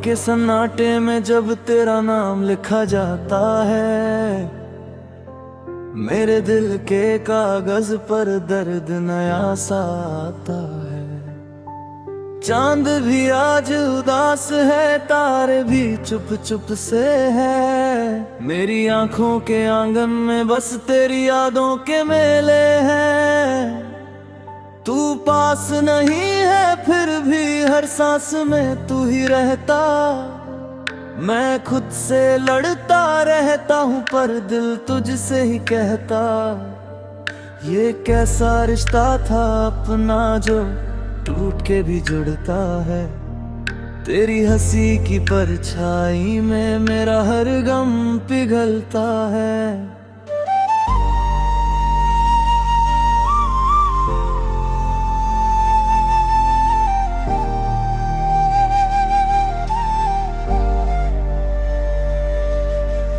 के सन्नाटे में जब तेरा नाम लिखा जाता है, मेरे दिल के कागज पर दर्द नया सा आता है। चांद भी आज उदास है, तारे भी चुप चुप से है। मेरी आंखों के आंगन में बस तेरी यादों के मेले हैं। तू पास नहीं है फिर भी हर सांस में तू ही रहता। मैं खुद से लड़ता रहता हूँ पर दिल तुझसे ही कहता। ये कैसा रिश्ता था अपना जो टूट के भी जुड़ता है। तेरी हंसी की परछाई में मेरा हर गम पिघलता है।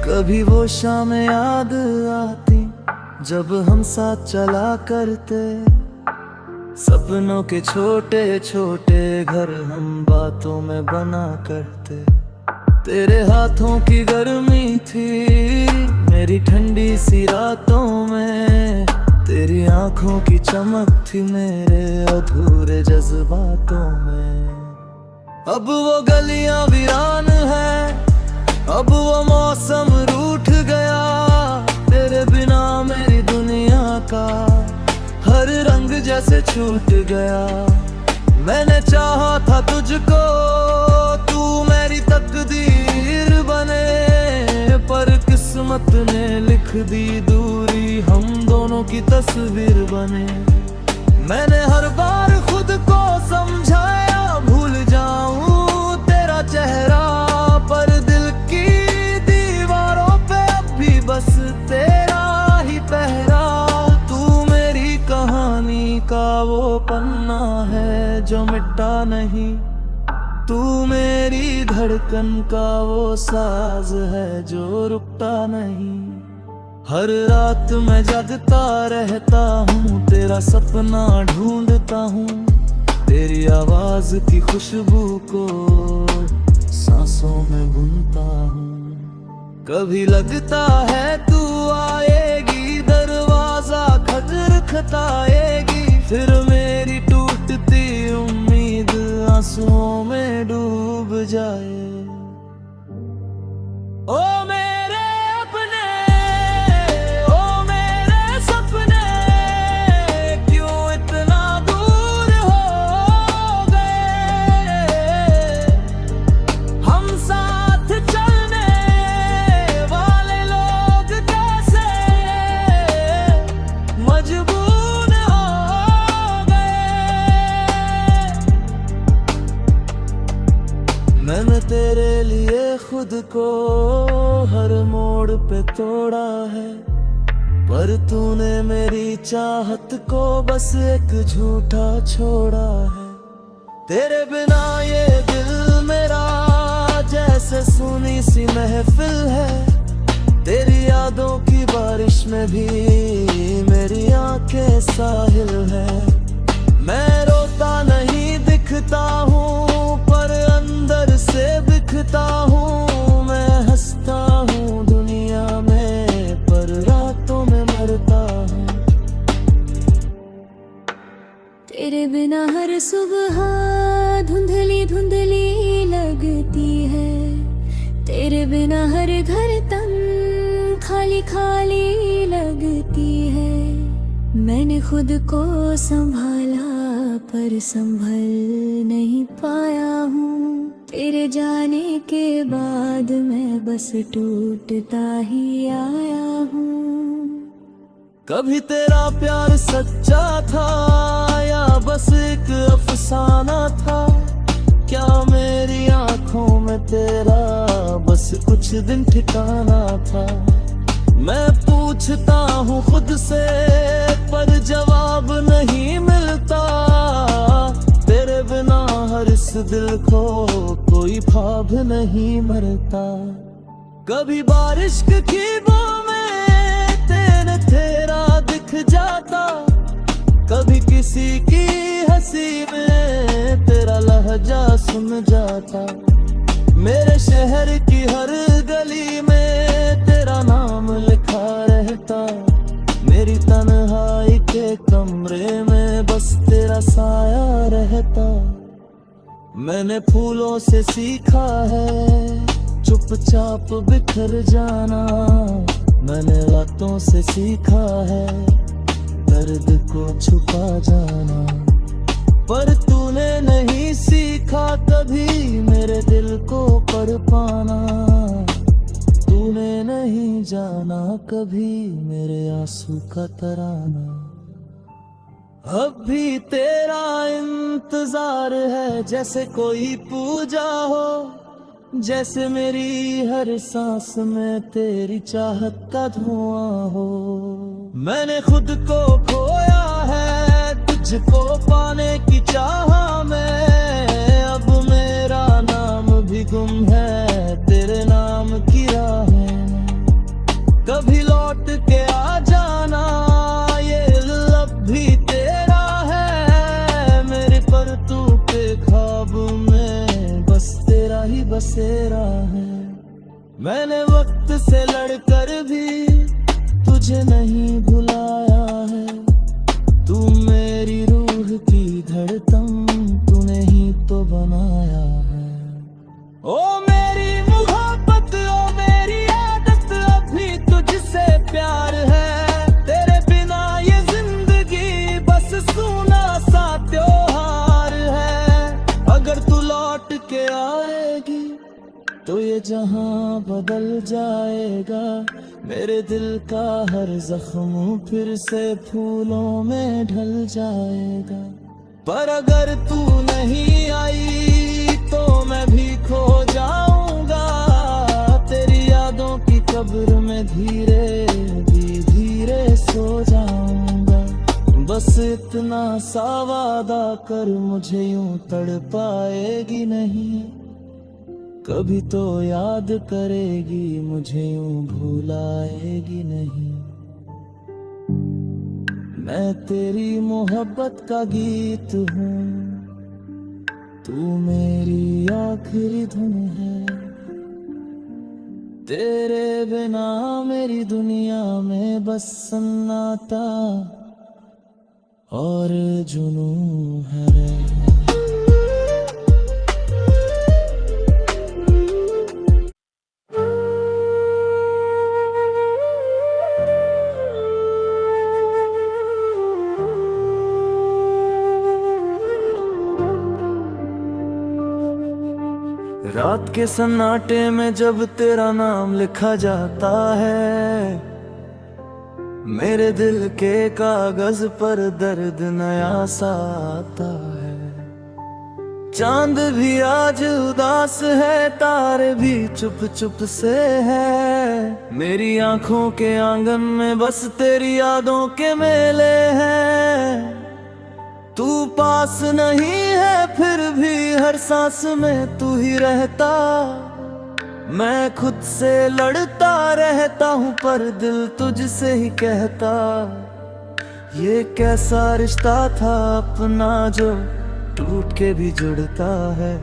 कभी वो शाम याद आती जब हम साथ चला करते। सपनों के छोटे छोटे घर हम बातों में बना करते। तेरे हाथों की गर्मी थी मेरी ठंडी सी रातों में। तेरी आंखों की चमक थी मेरे अधूरे जज्बातों में। अब वो गलियां वीरान है, अब वो मौसम रूठ गया। तेरे बिना मेरी दुनिया का हर रंग जैसे छूट गया। मैंने चाहा था तुझको तू मेरी तकदीर बने, पर किस्मत ने लिख दी दूरी हम दोनों की तस्वीर बने। मैंने हर बार खुद को समझाया भूल जाऊं तेरा चेहरा, पर दिल की दीवारों पे अब भी बस तेरा ही पहरा। तू मेरी कहानी का वो पन्ना है जो मिटता नहीं। तू मेरी धड़कन का वो साज है जो रुकता नहीं। हर रात मैं जगता रहता हूँ, तेरा सपना ढूंढता हूँ। तेरी आवाज की खुशबू को सांसों में बुनता हूँ। कभी लगता है तू आएगी, दरवाजा खटखटाएगी। फिर मेरी टूटती उम्मीद आंसुओं में डूब जाए। ओ मेरे अपने, ओ मेरे सपने, क्यों इतना दूर हो गए। हम साथ चलने वाले लोग कैसे मजबूर हो गए। मैंने तेरे लिए खुद को हर मोड़ पे तोड़ा है, पर तूने मेरी चाहत को बस एक झूठा छोड़ा है। तेरे बिना ये दिल मेरा जैसे सुनी सी महफिल है। तेरी यादों की बारिश में भी मेरी आंखें साहिल है। मैं रोता नहीं दिखता हूँ पर अंदर से बिखता हूँ। मैं हंसता हूँ दुनिया में पर रातों में मरता हूँ। तेरे बिना हर सुबह धुंधली धुंधली लगती है। तेरे बिना हर घर तन खाली खाली लगती है। मैंने खुद को संभाला पर संभल नहीं पाया हूँ। तेरे जाने के बाद मैं बस टूटता ही आया हूँ। कभी तेरा प्यार सच्चा था या बस एक अफसाना था। क्या मेरी आंखों में तेरा बस कुछ दिन ठिकाना था। मैं पूछता हूँ खुद से पर जवाब नहीं मिलता। तेरे बिना हर इस दिल को कोई ख्वाब नहीं मरता। कभी बारिश की ख्वाबों में तेरा दिख जाता, कभी किसी की हंसी में तेरा लहजा सुन जाता। मेरे शहर की हर गली में तेरा नाम लिखा रहता, मेरी तन्हाई के कमरे में बस तेरा साया रहता। मैंने फूलों से सीखा है चुपचाप बिखर जाना, मैंने बातों से सीखा है दर्द को छुपा जाना। पर तूने नहीं सीखा कभी मेरे दिल को पढ़ पाना, तूने नहीं जाना कभी मेरे आंसू का तराना। अब भी तेरा इंतजार है जैसे कोई पूजा हो, जैसे मेरी हर सांस में तेरी चाहत का धुआं हो। मैंने खुद को खोया है तुझको पाने की चाह में, अब मेरा नाम भी गुम है तेरे नाम की राहें में। कभी लौट के आ जाना ये लब भी तेरा है, मेरे परतू के ख्वाब में बस तेरा ही बसेरा है। मैंने वक्त से लड़कर भी तुझे नहीं भुलाया है, तू मेरी रूह की धड़कन तूने ही तो बनाया है। ओ मेरी मोहब्बत ओ मेरी आदत अभी तुझसे प्यार है, तेरे बिना ये जिंदगी बस सूना सा त्योहार है। अगर तू लौट के आएगी तो ये जहां बदल जाएगा, मेरे दिल का हर जख्म फिर से फूलों में ढल जाएगा। पर अगर तू नहीं आई तो मैं भी खो जाऊंगा, तेरी यादों की कब्र में धीरे धीरे सो जाऊंगा। बस इतना सा वादा कर मुझे यूं तड़पाएगी नहीं, कभी तो याद करेगी मुझे यूं भुलाएगी नहीं। मैं तेरी मोहब्बत का गीत हूँ, तू मेरी आखिरी धुन है। तेरे बिना मेरी दुनिया में बस सन्नाटा और जुनून है। रात के सन्नाटे में जब तेरा नाम लिखा जाता है, मेरे दिल के कागज पर दर्द नया सा आता है। चांद भी आज उदास है, तारे भी चुप चुप से है, मेरी आंखों के आंगन में बस तेरी यादों के मेले हैं। तू पास नहीं है फिर भी हर सांस में तू ही रहता, मैं खुद से लड़ता रहता हूँ पर दिल तुझसे ही कहता। ये कैसा रिश्ता था अपना जो टूट के भी जुड़ता है,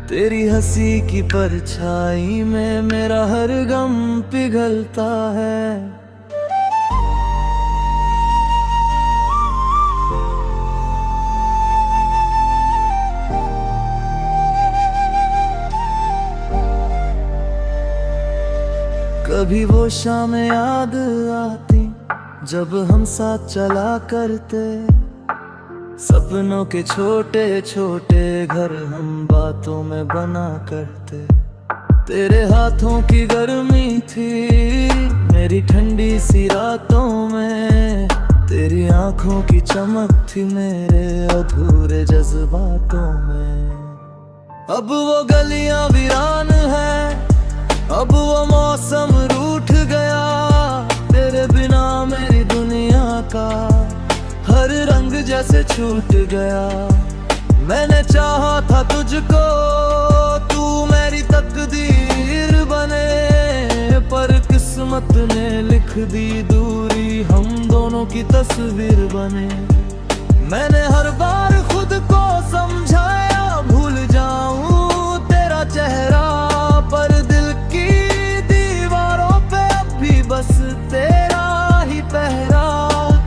तेरी हंसी की परछाई में मेरा हर गम पिघलता है। कभी वो शाम याद आती जब हम साथ चला करते, सपनों के छोटे छोटे घर हम बातों में बना करते। तेरे हाथों की गर्मी थी मेरी ठंडी सी रातों में, तेरी आंखों की चमक थी मेरे अधूरे जज्बातों में। अब वो गलियां वीरान है, अब वो मौसम रूठ गया, तेरे बिना मेरी दुनिया का हर रंग जैसे छूट गया। मैंने चाहा था तुझको तू मेरी तकदीर बने, पर किस्मत ने लिख दी दूरी हम दोनों की तस्वीर बने। मैंने हर बार खुद को समझाया भूल जाऊं तेरा तेरा चेहरा, पर दिल की दीवारों पे अब भी बस तेरा ही पहरा।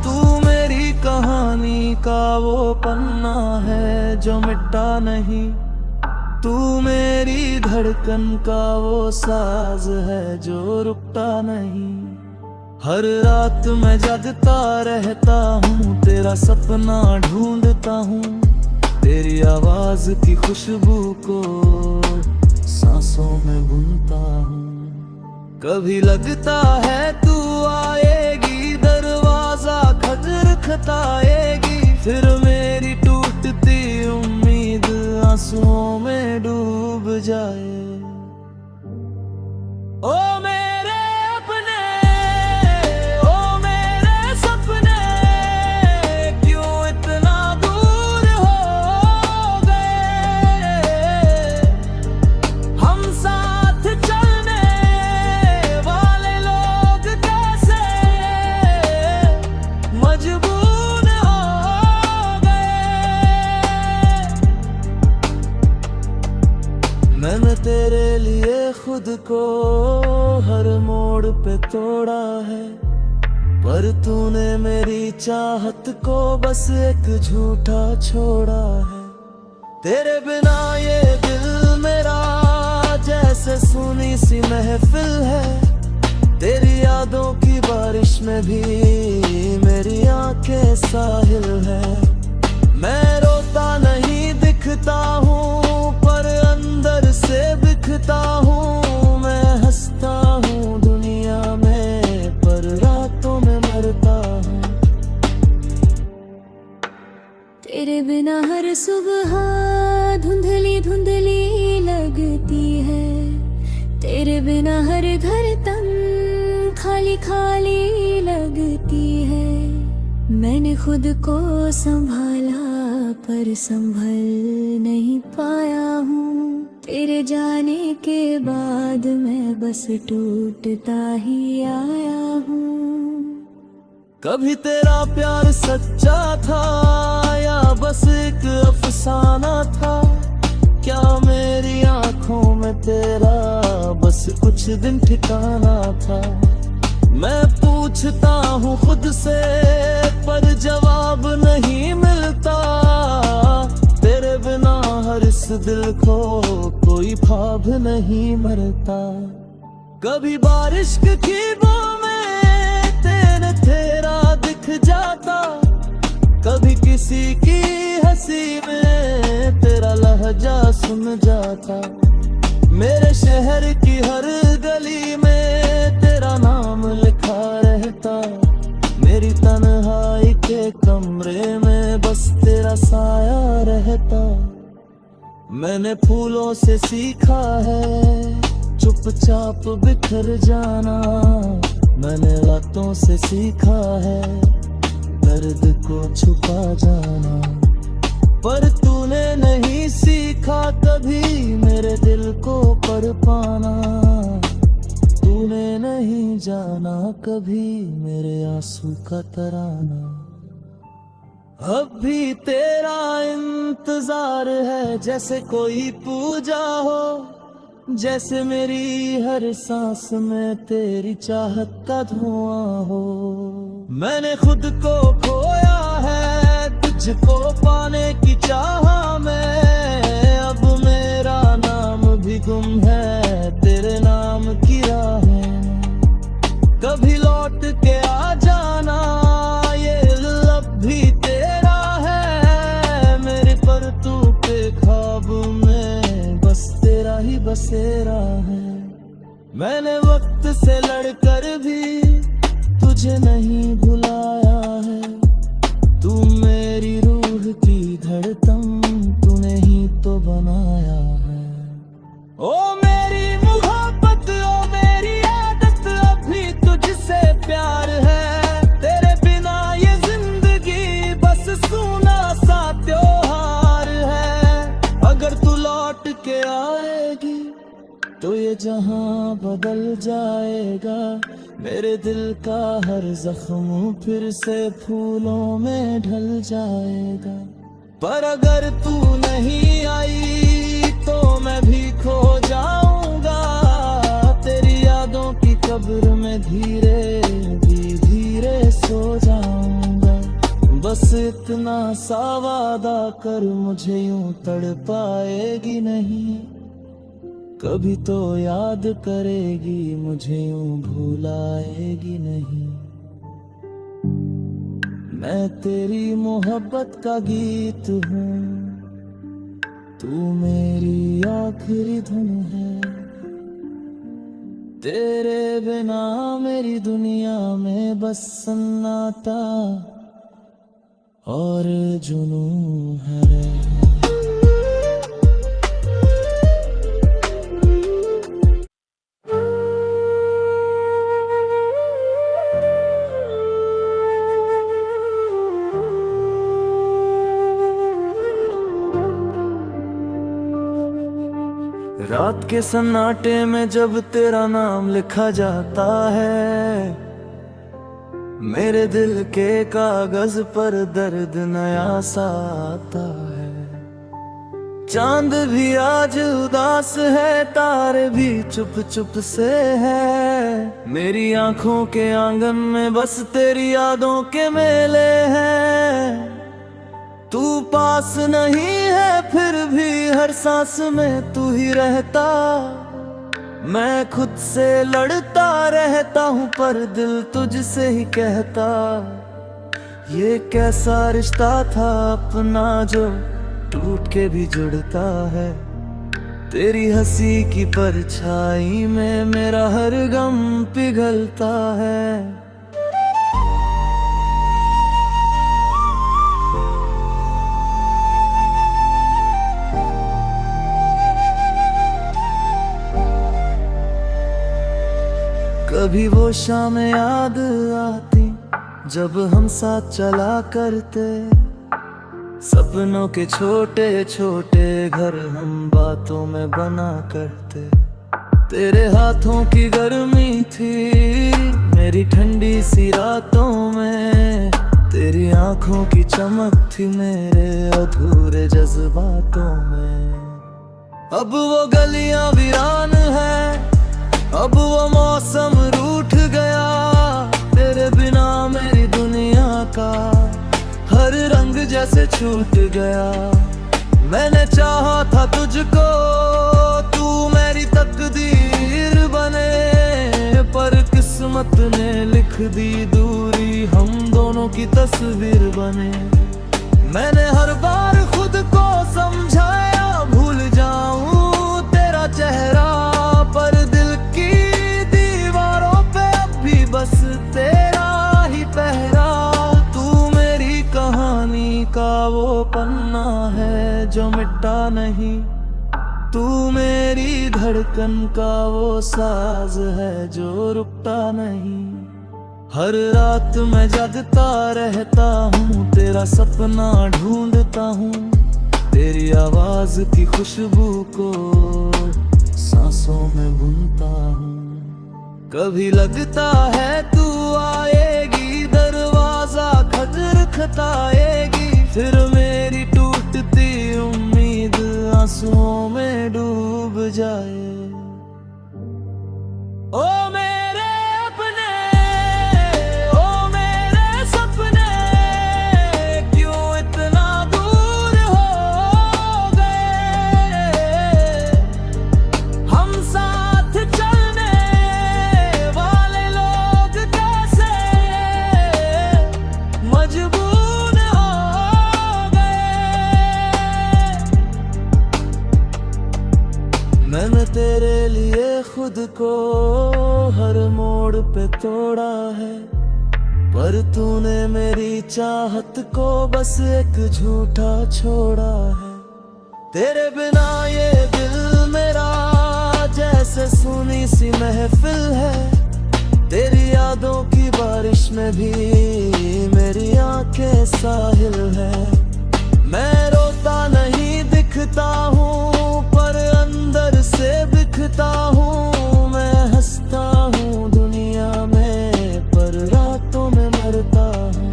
तू मेरी कहानी का वो पन्ना है जो मिटता नहीं, तू मेरी धड़कन का वो साज है जो रुकता नहीं। हर रात मैं जागता रहता हूँ, तेरा सपना ढूंढता हूँ, तेरी आवाज की खुशबू को सांसों में बुनता हूँ। कभी लगता है तू आएगी, दरवाजा खटखटाएगी, फिर मेरी टूटती उम्मीद आंसुओं में डूब जाए। ओ मेरे अपने, ओ मेरे सपने, क्यों इतना दूर हो गए। हम साथ चलने वाले लोग कैसे मजबूर हो गए। मैंने तेरे लिए खुद को हर मोड़ पे तोड़ा है, पर तूने मेरी चाहत को बस एक झूठा छोड़ा है। तेरे बिना ये दिल मेरा जैसे सुनी सी महफिल है, तेरी यादों की बारिश में भी मेरी आंखें साहिल है। मैं रोता नहीं दिखता हूँ, पर अंदर से बिखता हूँ। मैं हंसता हूँ दुनिया में, पर रातों में मरता हूँ। तेरे बिना हर सुबह धुंधली धुंधली लगती है, तेरे बिना हर घर तन खाली खाली लगती है। मैंने खुद को संभाला पर संभल नहीं पाया हूँ, तेरे जाने के बाद मैं बस टूटता ही आया हूँ। कभी तेरा प्यार सच्चा था या बस एक अफसाना था, क्या मेरी आंखों में तेरा बस कुछ दिन ठिकाना था। मैं पूछता हूँ खुद से, पर जवाब नहीं मिलता। तेरे बिना हर इस दिल को कोई ख्वाब नहीं मरता। कभी बारिश की कीबों में तेरा दिख जाता, कभी किसी की हंसी में तेरा लहजा सुन जाता। मेरे शहर की हर गली में तेरा नाम लिखा रहता, मेरी तन्हाई के कमरे में बस तेरा साया रहता। मैंने फूलों से सीखा है चुपचाप बिखर जाना, मैंने रातों से सीखा है दर्द को छुपा जाना। पर तूने नहीं सीखा कभी मेरे दिल को पढ़ पाना, तूने नहीं जाना कभी मेरे आंसू का तराना। अब भी तेरा इंतजार है जैसे कोई पूजा हो, जैसे मेरी हर सांस में तेरी चाहत का धुआं हो। मैंने खुद को खोया है तुझको पाने की चाह में, अब मेरा नाम भी गुम है तेरे नाम की राहें। कभी लौट के आ जाना ये लब भी तेरा है, मेरे पर तू के ख्वाब में बस तेरा ही बसेरा है। मैंने वक्त से लड़कर भी तुझे नहीं भुलाया है, तू मेरी रूह की धड़कन तूने ही तो बनाया है। ओ मेरी मोहब्बत ओ मेरी आदत अभी तुझसे प्यार है, तेरे बिना ये जिंदगी बस सूना सा त्योहार है। अगर तू लौट के आएगी तो ये जहां बदल जाएगा, मेरे दिल का हर जख्म फिर से फूलों में ढल जाएगा। पर अगर तू नहीं आई तो मैं भी खो जाऊंगा तेरी यादों की कब्र में धीरे धीरे सो जाऊंगा। बस इतना सा वादा कर मुझे यूं तड़पाएगी नहीं, कभी तो याद करेगी मुझे यूं भुलाएगी नहीं। मैं तेरी मोहब्बत का गीत हूँ, तू मेरी आखिरी धुन है। तेरे बिना मेरी दुनिया में बस सन्नाटा और जुनून है। रात के सन्नाटे में जब तेरा नाम लिखा जाता है, मेरे दिल के कागज पर दर्द नया सा आता है। चांद भी आज उदास है, तारे भी चुप चुप से है। मेरी आंखों के आंगन में बस तेरी यादों के मेले हैं। तू पास नहीं है फिर भी हर सांस में तू ही रहता। मैं खुद से लड़ता रहता हूँ पर दिल तुझसे ही कहता। ये कैसा रिश्ता था अपना जो टूट के भी जुड़ता है। तेरी हंसी की परछाई में मेरा हर गम पिघलता है। कभी वो शाम याद आती जब हम साथ चला करते। सपनों के छोटे छोटे घर हम बातों में बना करते। तेरे हाथों की गर्मी थी मेरी ठंडी सी रातों में। तेरी आंखों की चमक थी मेरे अधूरे जज्बातों में। अब वो गलियां वीरान है, अब वो मौसम रूठ गया। तेरे बिना मेरी दुनिया का हर रंग जैसे छूट गया। मैंने चाहा था तुझको तू मेरी तकदीर बने, पर किस्मत ने लिख दी दूरी हम दोनों की तस्वीर बने। मैंने हर बार खुद को समझाया भूल जाऊं तेरा चेहरा, पर दिल की दीवारों पे अब भी बस तेरा ही पहरा। तू मेरी कहानी का वो पन्ना है जो मिटता नहीं। तू मेरी धड़कन का वो साज है जो रुकता नहीं। हर रात मैं जगता रहता हूँ, तेरा सपना ढूंढता हूँ। तेरी आवाज की खुशबू को सांसों में बुनता हूँ। कभी लगता है तू आएगी, दरवाजा खटखटाएगी। फिर मेरी टूटती उम्मीद आंसुओं में डूब जाए। ओ मेरे अपने, ओ मेरे सपने, क्यों इतना दूर हो गए। हम साथ चलने वाले लोग कैसे मजबूर हो गए। मैंने तेरे लिए खुद को हर मोड़ पे तोड़ा है, पर तूने मेरी चाहत को बस एक झूठा छोड़ा है। तेरे बिना ये दिल मेरा जैसे सुनी सी महफिल है। तेरी यादों की बारिश में भी मेरी आंखें साहिल है। मैं रोता नहीं दिखता हूँ पर अंदर से बिखता हूँ। मैं हंसता हूँ दुनिया में पर रातों में मरता हूँ।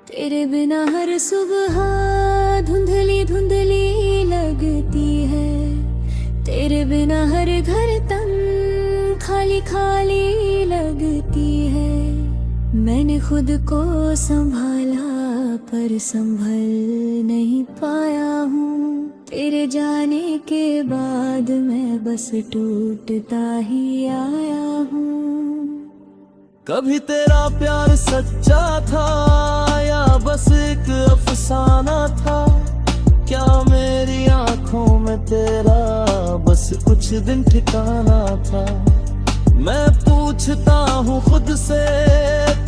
तेरे बिना हर सुबह धुंधली धुंधली तेरे बिना हर घर तन खाली खाली लगती है। मैंने खुद को संभाला पर संभल नहीं पाया हूँ। तेरे जाने के बाद मैं बस टूटता ही आया हूँ। कभी तेरा प्यार सच्चा था या बस एक अफसाना था? क्या मेरी आंखों में तेरा बस कुछ दिन ठिकाना था? मैं पूछता हूँ खुद से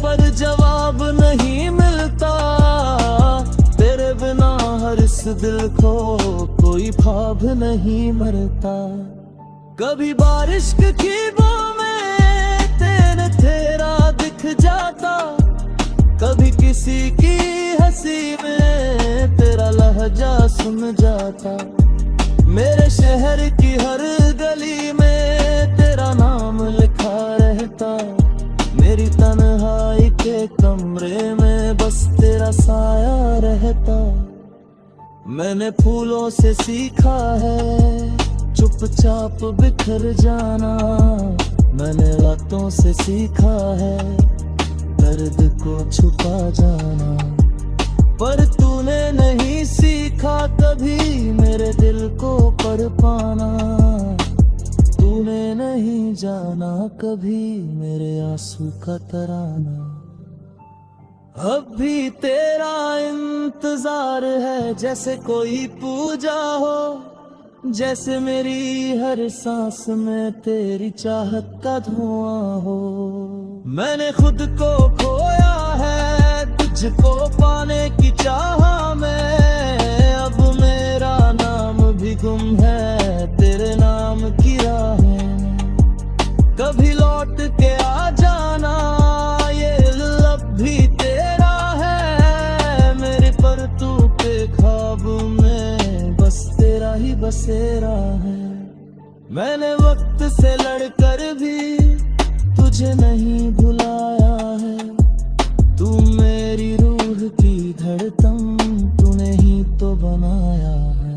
पर जवाब नहीं मिलता। तेरे बिना हर इस दिल को कोई ख्वाब नहीं मरता। कभी बारिश की कीबों में तेरा दिख जाता, कभी किसी की हंसी में तेरा लहजा सुन जाता। मेरे शहर की हर गली में तेरा नाम लिखा रहता। मेरी तन्हाई के कमरे में बस तेरा साया रहता। मैंने फूलों से सीखा है चुपचाप बिखर जाना। मैंने रातों से सीखा है दर्द को छुपा जाना। पर तूने नहीं सीखा कभी मेरे दिल को पढ़ पाना। तूने नहीं जाना कभी मेरे आंसू का तराना। अब भी तेरा इंतजार है जैसे कोई पूजा हो, जैसे मेरी हर सांस में तेरी चाहत का धुआं हो। मैंने खुद को खोया है तुझको पाने की चाह में। अब मेरा नाम भी गुम है तेरे नाम की राहें। कभी लौट के आ जाना ये लब भी तेरा है। मेरे परतू के ख्वाब में बस तेरा ही बसेरा है। मैंने वक्त से लड़कर भी तुझे नहीं भुलाया है। तू मेरी रूह की धड़कन तूने ही तो बनाया है।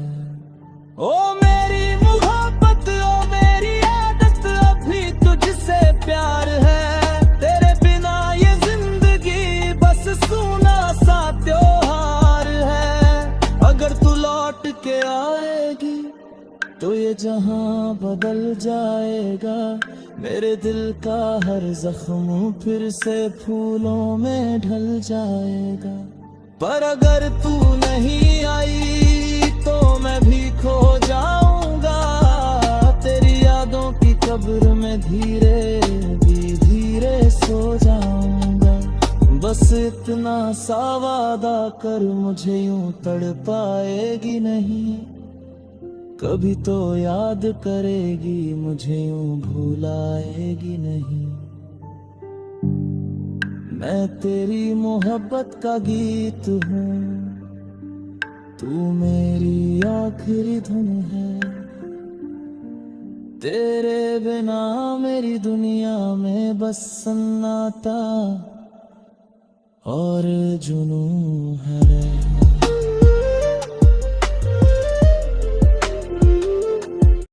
ओ मेरी मोहब्बत ओ मेरी आदत अभी तुझसे प्यार है। तेरे बिना ये जिंदगी बस सूना सा त्योहार है। अगर तू लौट के आएगी तो ये जहां बदल जाएगा। मेरे दिल का हर जख्म फिर से फूलों में ढल जाएगा। पर अगर तू नहीं आई तो मैं भी खो जाऊंगा। तेरी यादों की कब्र में धीरे भी धीरे सो जाऊंगा। बस इतना सा वादा कर मुझे यूं तड़पाएगी नहीं। कभी तो याद करेगी मुझे यूं भुलाएगी नहीं। मैं तेरी मोहब्बत का गीत हूँ, तू मेरी आखिरी धुन है। तेरे बिना मेरी दुनिया में बस सन्नाटा और जुनून है।